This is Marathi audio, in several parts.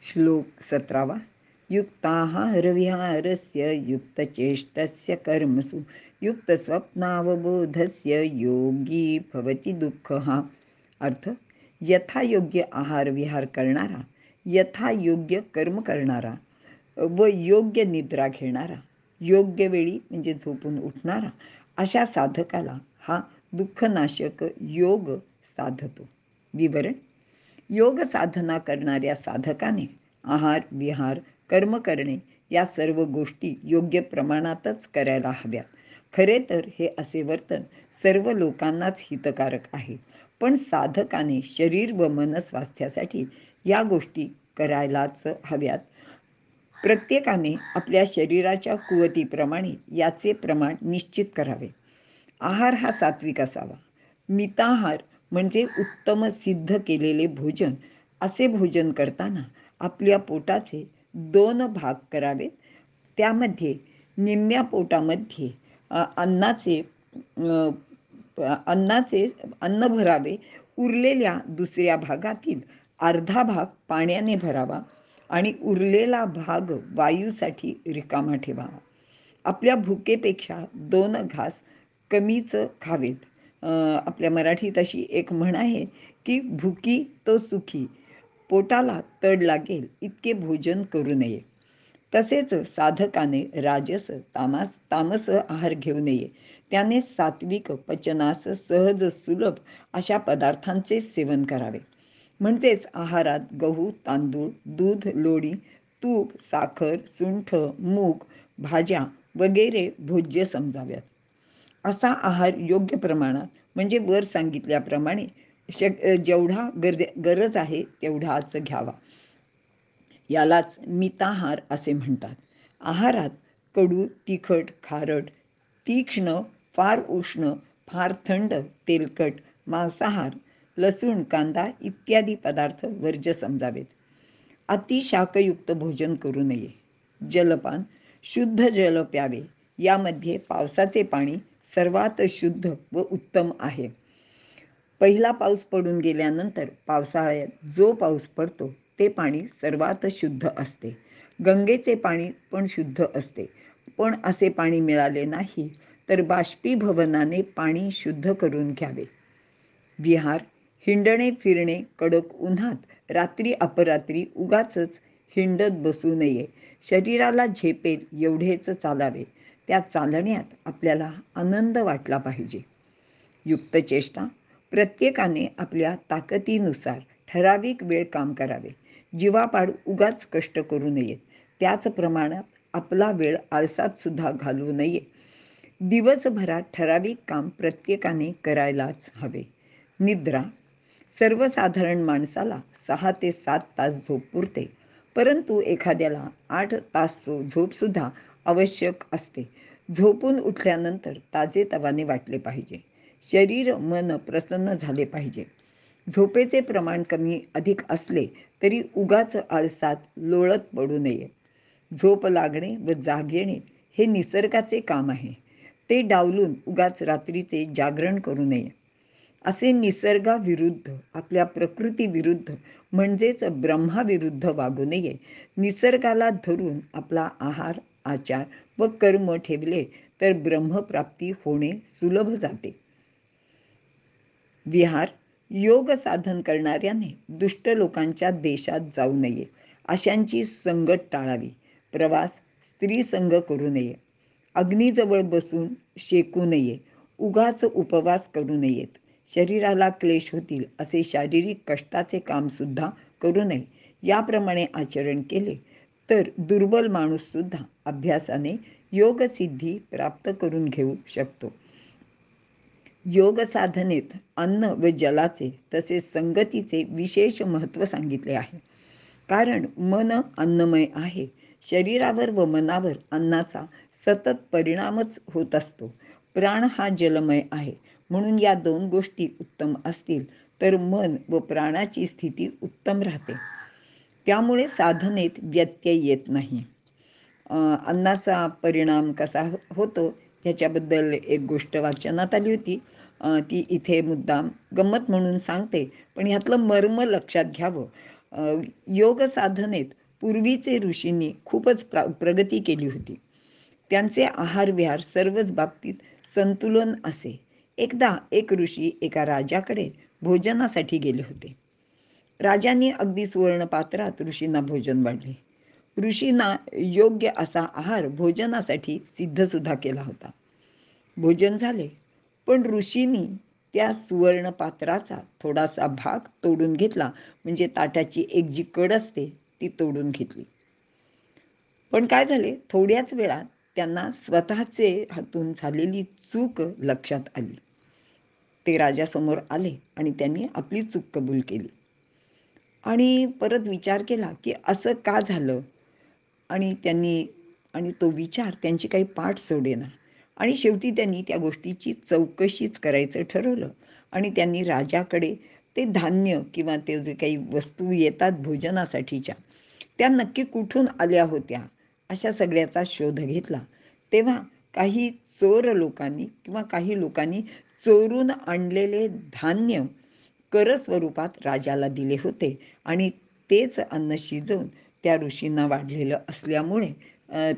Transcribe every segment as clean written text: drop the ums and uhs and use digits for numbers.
श्लोक 17. युक्ताहारविहारस्य युक्तचेष्टस्य कर्मसु युक्तस्वप्नावबोधस्य योगी भवति दुःखः. अर्थ: यथायोग्य आहार विहार करणारा, यथायोग्य कर्म करणारा व योग्य निद्रा घेणारा, योग्य वेळी म्हणजे झोपून उठणारा, अशा साधकाला हा दुःखनाशक योग साधतो. विवरण: योग साधना करणाऱ्या साधकाने आहार विहार कर्म करणे या सर्व गोष्टी योग्य प्रमाणातच करायला हव्यात. खरे तर हे असे वर्तन सर्व लोकांनाच हितकारक आहे, पण साधकाने शरीर व मन स्वास्थ्यासाठी या गोष्टी करायलाच हव्यात. प्रत्येकाने आपल्या शरीराच्या कुवतीप्रमाणे याचे प्रमाण निश्चित करावे. आहार हा सात्विक असावा. मिताहार म्हणजे उत्तम सिद्ध केलेले भोजन. असे भोजन करताना आपल्या पोटाचे 2 भाग करावेत. त्यामध्ये निम्म्या पोटामध्ये अन्न भरावे. उरलेल्या दुसऱ्या भागातील अर्धा भाग पाण्याने भरावा आणि उरलेला भाग वायूसाठी रिकामा ठेवावा. आपल्या भुकेपेक्षा 2 घास कमीच खावेत. आपल्या मराठीत अशी एक म्हण आहे की भुकी तो सुखी, पोटाला तड लागेल इतके भोजन करू नये. तसेच साधकाने राजस तामस आहार घेऊ नये. त्याने सात्विक पचनास सहज सुलभ अशा पदार्थांचे सेवन करावे. म्हणजेच आहारात गहू तांदूळ दूध लोणी तूप साखर सुंठ मूग भाज्या वगैरे भोज्य समजाव्यात. असा आहार योग्य प्रमाणात म्हणजे वर सांगितल्याप्रमाणे जेवढा गरज आहे तेवढाच घ्यावा. यालाच मिताहार असे म्हणतात. आहारात कडू तिखट खारट तीक्ष्ण फार उष्ण फार थंड तेलकट मांसाहार लसूण कांदा इत्यादी पदार्थ वर्ज्य समजावेत. अतिशाकयुक्त भोजन करू नये. जलपान शुद्ध जल प्यावे. यामध्ये पावसाचे पाणी सर्वात शुद्ध व उत्तम आहे. पहिला पाऊस पडून गेल्यानंतर पावसाळ्यात जो पाऊस पडतो ते पाणी सर्वात शुद्ध असते. गंगेचे पाणी पण शुद्ध असते, पण असे पाणी मिळाले नाही तर बाष्पीभवनाने पाणी शुद्ध करून घ्यावे. विहार हिंडणे फिरणे कडक उन्हात रात्री अपरात्री उगाचच हिंडत बसू नये. शरीराला झेपेल एवढेच चालावे. त्या चालण्यात आपल्याला आनंद वाटला पाहिजे. युक्तचेष्टा प्रत्येकाने आपल्या ताकदीनुसार ठराविक वेळ काम करावे. जीवापाड उगाच कष्ट करू नयेत. त्याच प्रमाणात आपला वेळ आळसात सुद्धा घालवू नये. दिवसभरात ठराविक काम प्रत्येकाने करायलाच हवे. निद्रा सर्वसाधारण माणसाला 6 ते 7 तास झोप पुरते, परंतु एखाद्याला 8 तास झोपसुद्धा आवश्यक असते. झोपून उठल्यानंतर ताजेतवाने वाटले पाहिजे. शरीर मन प्रसन्न झाले पाहिजे. झोपेचे प्रमाण कमी अधिक असले तरी उगाच आळसात लोळत पडू नये. झोप लागणे व जाग येणे हे निसर्गाचे काम आहे. ते डावलून उगाच रात्रीचे जागरण करू नये. असे निसर्गाविरुद्ध आपल्या प्रकृतीविरुद्ध म्हणजेच ब्रह्माविरुद्ध वागू नये. निसर्गाला धरून आपला आहार आचार व कर्म ठेवले तर ब्रह्मप्राप्ती होणे सुलभ जाते. विहार योग साधन करणाऱ्याने दुष्ट लोकांच्या देशात जाऊ नये. अशांची संगत टाळावी. प्रवास स्त्री संग करू नये. अग्नीजवळ बसून शेकू नये. उगाच उपवास करू नयेत. शरीराला क्लेश होतील असे शारीरिक कष्टाचे कामसुद्धा करू नये. याप्रमाणे आचरण केले तर दुर्बल माणूससुद्धा अभ्यासाने योगसिद्धी प्राप्त करून घेऊ शकतो. योग साधनेत अन्न व जलाचे तसेच संगतीचे विशेष महत्त्व सांगितले आहे. कारण मन अन्नमय आहे. शरीरावर व मनावर अन्नाचा सतत परिणामच होत असतो. प्राण हा जलमय आहे. म्हणून या 2 गोष्टी उत्तम असतील तर मन व प्राणाची स्थिती उत्तम राहते. त्यामुळे साधनेत व्यत्यय येत नाही. अन्नाचा परिणाम कसा होतो ह्याच्याबद्दल एक गोष्ट वाचनात आली होती. ती इथे मुद्दाम गंमत म्हणून सांगते, पण ह्यातलं मर्म लक्षात घ्यावं. योग साधनेत पूर्वीचे ऋषींनी खूपच प्रगती केली होती. त्यांचे आहार विहार सर्वच बाबतीत संतुलन असे. एकदा एक ऋषी एका राजाकडे भोजनासाठी गेले होते. राजांनी अगदी सुवर्णपात्रात ऋषींना भोजन वाढले. ऋषींना योग्य असा आहार भोजनासाठी सिद्धसुद्धा केला होता. भोजन झाले, पण ऋषींनी त्या सुवर्णपात्राचा थोडासा भाग तोडून घेतला, म्हणजे ताटाची एक जी कड असते ती तोडून घेतली. पण काय झाले, थोड्याच वेळात त्यांना स्वतःचे हातून झालेली चूक लक्षात आली. ते राजासमोर आले आणि त्यांनी आपली चूक कबूल केली आणि परत विचार केला की असं का झालं. आणि तो विचार त्यांची काही पाठ सोडेना. आणि शेवटी त्यांनी त्या गोष्टीची चौकशीच करायचं ठरवलं आणि त्यांनी राजाकडे ते धान्य किंवा ते जे काही वस्तू येतात भोजनासाठीच्या, त्या नक्की कुठून आल्या होत्या, अशा सगळ्याचा शोध घेतला. तेव्हा काही चोर लोकांनी किंवा काही लोकांनी चोरून आणलेले धान्य कर स्वरूपात राजाला दिले होते आणि तेच अन्न शिजवून त्या ऋषींना वाढलेलं असल्यामुळे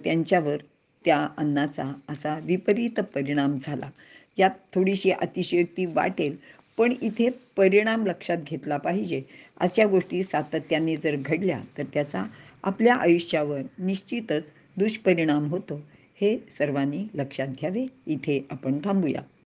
त्यांच्यावर त्या अन्नाचा असा विपरीत परिणाम झाला. यात थोडीशी अतिशयोक्ती वाटेल, पण इथे परिणाम लक्षात घेतला पाहिजे. अशा गोष्टी सातत्याने जर घडल्या तर त्याचा आपल्या आयुष्यावर निश्चितच दुष्परिणाम होतो. हे सर्वांनी लक्षात घ्यावे. इथे आपण थांबूया.